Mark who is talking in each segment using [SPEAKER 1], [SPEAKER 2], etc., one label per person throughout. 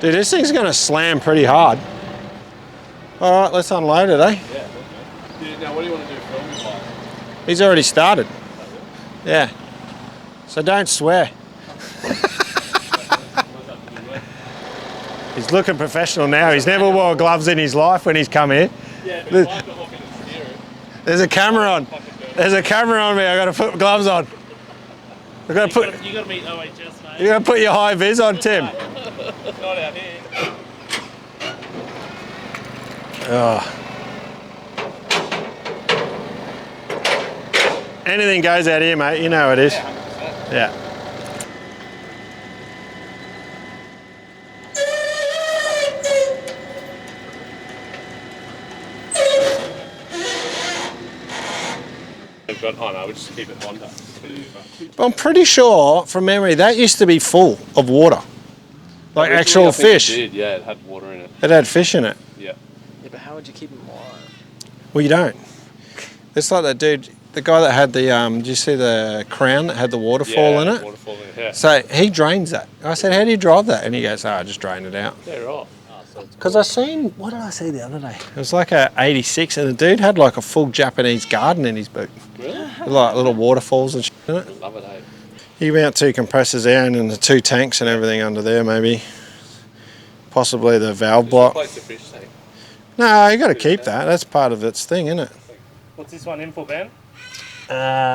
[SPEAKER 1] Dude, this thing's gonna slam pretty hard. All right, let's unload it, eh?
[SPEAKER 2] Yeah. Okay. Now, what do you want to do filming-wise?
[SPEAKER 1] He's already started. Yeah. So don't swear. He's looking professional now. He's never wore gloves in his life when he's come here.
[SPEAKER 2] Yeah, but I can hook it and steer it.
[SPEAKER 1] There's a camera on. There's a camera on me. I got to put gloves on. You got to
[SPEAKER 2] meet OHS, mate.
[SPEAKER 1] You got to put your high vis on, Tim.
[SPEAKER 2] Not out here.
[SPEAKER 1] Oh. Anything goes out here, mate. You know how it is. Yeah.
[SPEAKER 2] Oh no, we just keep it Honda.
[SPEAKER 1] I'm pretty sure, from memory, that used to be full of water. Like actual fish.
[SPEAKER 2] It did, yeah, it had water in it.
[SPEAKER 1] It had fish in it.
[SPEAKER 2] Yeah.
[SPEAKER 3] Yeah, but how would you keep them alive?
[SPEAKER 1] Well, you don't. It's like that dude, the guy that had the, did you see the crown that had the waterfall in it?
[SPEAKER 2] Waterfall in it, yeah.
[SPEAKER 1] So he drains that. I said, how do you drive that? And he goes, I just drain it out.
[SPEAKER 2] Yeah, right.
[SPEAKER 1] Because I seen, what did I see the other day? It was like a 86 and the dude had like a full Japanese garden in his boot.
[SPEAKER 2] Really?
[SPEAKER 1] Like little waterfalls and shit in it.
[SPEAKER 2] Love it, eh?
[SPEAKER 1] You mount 2 compressors there and then the 2 tanks and everything under there maybe. Possibly the valve block.
[SPEAKER 2] Place to fish, eh?
[SPEAKER 1] No, you got to keep that. That's part of its thing, isn't it?
[SPEAKER 2] What's this one in for, Ben?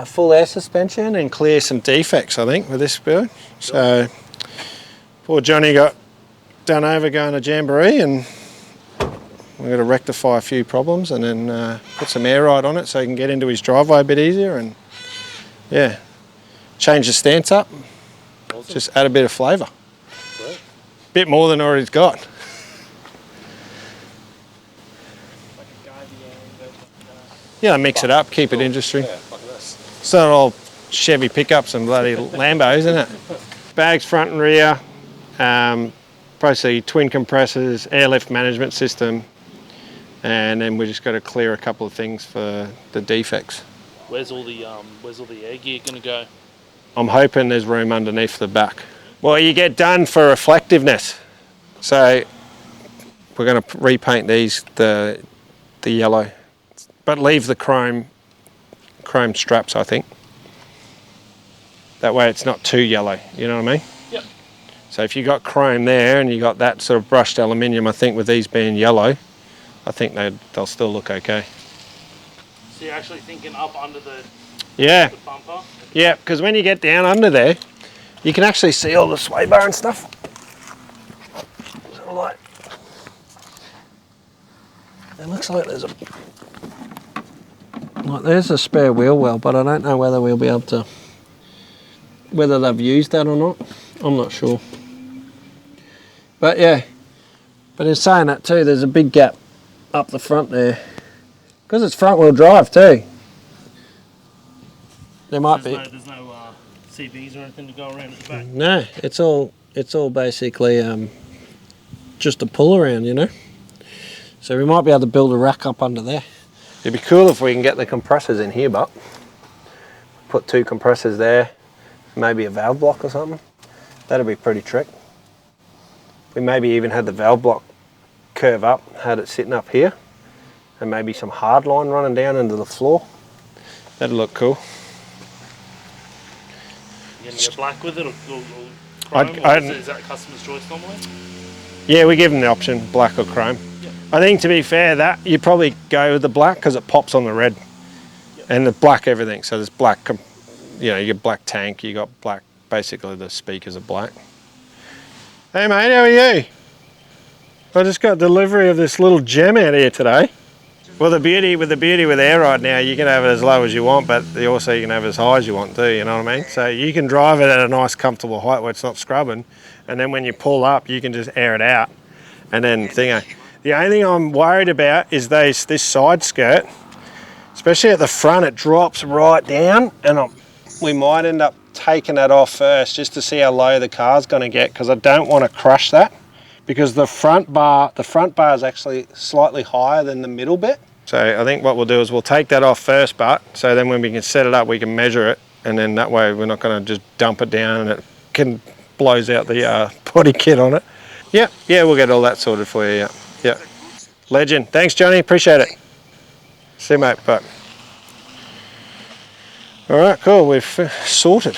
[SPEAKER 1] Full air suspension and clear some defects, I think, with this build. So poor Johnny got done over going to Jamboree and we've got to rectify a few problems and then put some air ride on it so he can get into his driveway a bit easier and yeah, change the stance up, awesome. Just add a bit of flavour. Great. Bit more than already got. Yeah, mix it up, keep it interesting.
[SPEAKER 2] Yeah, like this.
[SPEAKER 1] It's not all Chevy pickups and bloody Lambos, isn't it? Bags front and rear, basically twin compressors, airlift management system, and then we just got to clear a couple of things for the defects.
[SPEAKER 4] Where's all the air gear going to go?
[SPEAKER 1] I'm hoping there's room underneath the back. Well, you get done for reflectiveness. So we're going to repaint these the yellow, but leave the chrome straps, I think. That way it's not too yellow, you know what I mean?
[SPEAKER 4] Yep.
[SPEAKER 1] So if you got chrome there and you got that sort of brushed aluminium, I think with these being yellow, I think they'll still look okay.
[SPEAKER 4] So you're actually thinking up under the bumper?
[SPEAKER 1] Yeah, because when you get down under there, you can actually see all the sway bar and stuff. So like, it looks like there's a spare wheel well, but I don't know whether we'll be able to, whether they've used that or not. I'm not sure. But yeah, but in saying that too, there's a big gap up the front there. Because it's front wheel drive too. There might be.
[SPEAKER 4] There's no CVs or anything to go around at the back?
[SPEAKER 1] No, it's all basically just a pull around, you know. So we might be able to build a rack up under there. It'd be cool if we can get the compressors in here, but put 2 compressors there, maybe a valve block or something. That'd be pretty trick. We maybe even had the valve block curve up, had it sitting up here, and maybe some hard line running down into the floor. That'd look cool.
[SPEAKER 4] You gonna go black with it or chrome? Is that customer's choice normally?
[SPEAKER 1] Yeah, we give them the option, black or chrome.
[SPEAKER 4] Yep.
[SPEAKER 1] I think to be fair, that you probably go with the black because it pops on the red. Yep. And the black everything. So there's black, you know, you get black tank, you got black, basically the speakers are black. Hey mate, how are you? I just got delivery of this little gem out here today. Well, the beauty with air ride now, you can have it as low as you want, but also you can have it as high as you want too, you know what I mean? So you can drive it at a nice comfortable height where it's not scrubbing, and then when you pull up, you can just air it out. And then the only thing I'm worried about is this side skirt, especially at the front, it drops right down, and we might end up taking that off first just to see how low the car's gonna get, because I don't want to crush that. Because the front bar is actually slightly higher than the middle bit. So I think what we'll do is we'll take that off first, but so then when we can set it up, we can measure it, and then that way we're not going to just dump it down and it blows out the body kit on it. Yeah, yeah, we'll get all that sorted for you. Yeah, yeah. Legend. Thanks, Johnny. Appreciate it. See you, mate. Bye. All right, cool. We've sorted.